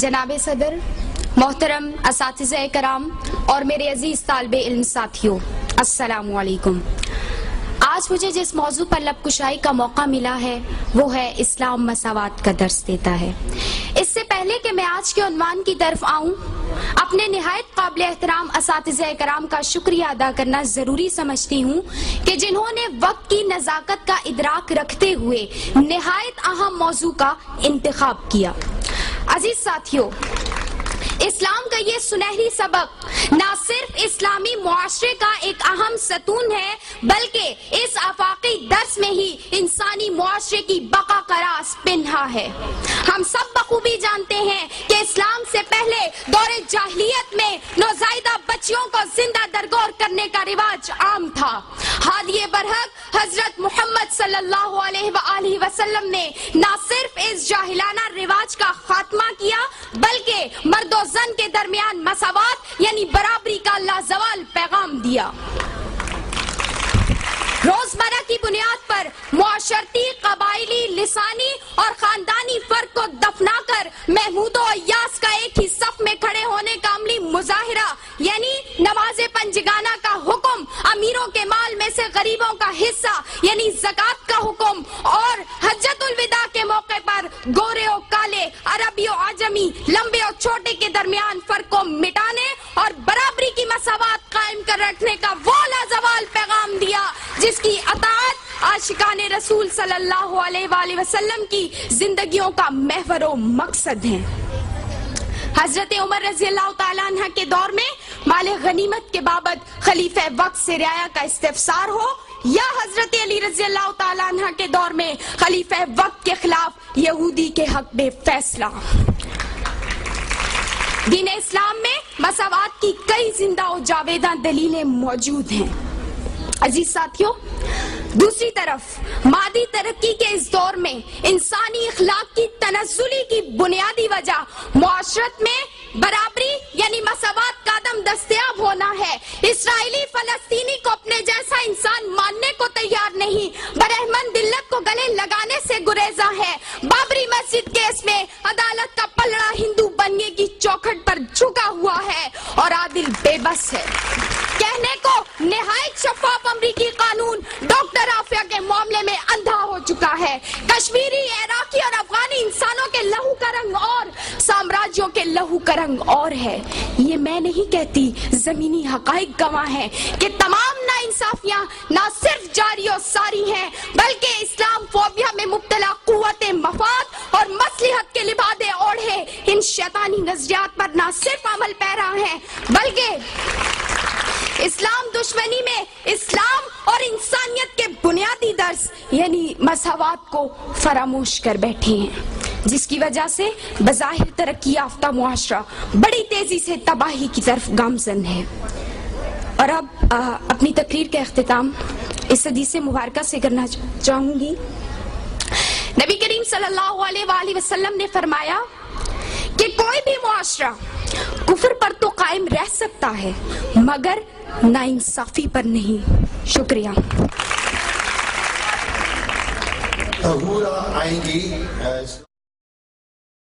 جناب صدر، محترم اساتذہ کرام اور میرے عزیز طالب علم ساتھیوں، السلام علیکم۔ آج مجھے جس موضوع پر لب کشائی کا موقع ملا ہے وہ ہے اسلام مساوات کا درس دیتا ہے۔ اس سے پہلے کہ میں آج کے عنوان کی طرف آؤں، اپنے نہایت قابل احترام اساتذہ کرام کا شکریہ ادا کرنا ضروری سمجھتی ہوں کہ جنہوں نے وقت کی نزاکت کا ادراک رکھتے ہوئے نہایت اہم موضوع کا انتخاب کیا۔ عزیز ساتھیوں، اسلام کا یہ سنہری سبق نہ صرف اسلامی معاشرے کا ایک اہم ستون ہے بلکہ اس آفاقی درس میں ہی انسانی معاشرے کی بقا کا راز پنہا ہے۔ ہم سب بخوبی جانتے ہیں کہ اسلام سے پہلے دور جاہلیت میں نوزائیدہ بچیوں کو زندہ درگور کرنے کا رواج عام تھا۔ ہادی برحق حضرت محمد صلی اللہ علیہ وآلہ وسلم نے نہ صرف اس جاہلانہ رواج کا خاتمہ کیا بلکہ مرد و زن کے درمیان مساوات یعنی برابری کا لازوال پیغام دیا۔ روزمرہ کی بنیاد پر معاشرتی، قبائلی، لسانی اور خاندانی فرق کو دفنا کر محمود و ایاس کا ایک ہی صف میں کھڑے ہونے کا عملی مظاہرہ یعنی نماز پنجگانہ کا حکم، امیروں کے مال میں سے غریبوں کا حصہ یعنی زکوٰۃ کا حکم، اور حجۃ الوداع کے موقع پر گورے و کالے، عربی و عجمی، لمبے و چھوٹے کے درمیان فرق کو مٹانے اور برابری کی مساوات قائم کر رکھنے کا وہ لازوال پیغام دیا جس کی اطاعت عاشقان رسول صلی اللہ علیہ وآلہ وسلم کی زندگیوں کا محور و مقصد ہے۔ حضرت عمر رضی اللہ تعالیٰ عنہ کے دور میں مال غنیمت کے بابت خلیفہ وقت سے رعایا کا استفسار ہو یا حضرت علی رضی اللہ تعالیٰ عنہ کے دور میں خلیفہ وقت کے خلاف یہودی کے حق میں فیصلہ، دین اسلام میں مساوات کی کئی زندہ و جاویداں دلیلیں موجود ہیں۔ عزیز ساتھیوں، دوسری طرف مادی ترقی کے اس دور میں انسانی اخلاق کی تنزلی کی بنیادی وجہ معاشرت میں برابری یعنی مساوات کا عدم دستیاب ہونا ہے۔ اسرائیلی فلسطینی کو اپنے جیسا انسان ماننے کو تیار نہیں، برہمن دلت کو گلے لگانے سے گریزاں ہے۔ بابری مسجد کیس میں عدالت کا پلڑا ہندو بننے کی چوکھٹ پر جھکا ہوا ہے اور عادل بے بس ہے۔ کہنے کو نہایت شفاف امریکی قانون ڈاکٹر عافیہ کے معاملے میں اندھا ہو چکا ہے۔ کشمیری، عراقی اور افغانی انسانوں کے لہو کا رنگ اور، سامراجیوں کے لہو کا رنگ اور ہے۔ یہ میں نہیں کہتی، زمینی حقائق گواہ ہیں کہ تمام ناانصافیاں نہ صرف جاری و ساری ہیں بلکہ اسلام فوبیا میں مبتلا قوت مفاد اور مصلحت کے لبادے اوڑھے ان شیطانی نظریات پر نہ صرف عمل پیرا ہیں بلکہ اسلام دشمنی میں اسلام اور انسانیت کے بنیادی درس یعنی مساوات کو فراموش کر بیٹھے ہیں، جس کی وجہ سے بظاہر ترقی یافتہ معاشرہ بڑی تیزی سے تباہی کی طرف گامزن ہے۔ اور اب اپنی تقریر کا اختتام اس حدیث مبارکہ سے کرنا چاہوں گی۔ نبی کریم صلی اللہ علیہ وآلہ وسلم نے فرمایا کہ کوئی بھی معاشرہ کفر پر تو قائم رہ سکتا ہے مگر ناانصافی پر نہیں۔ شکریہ۔ آئیں گی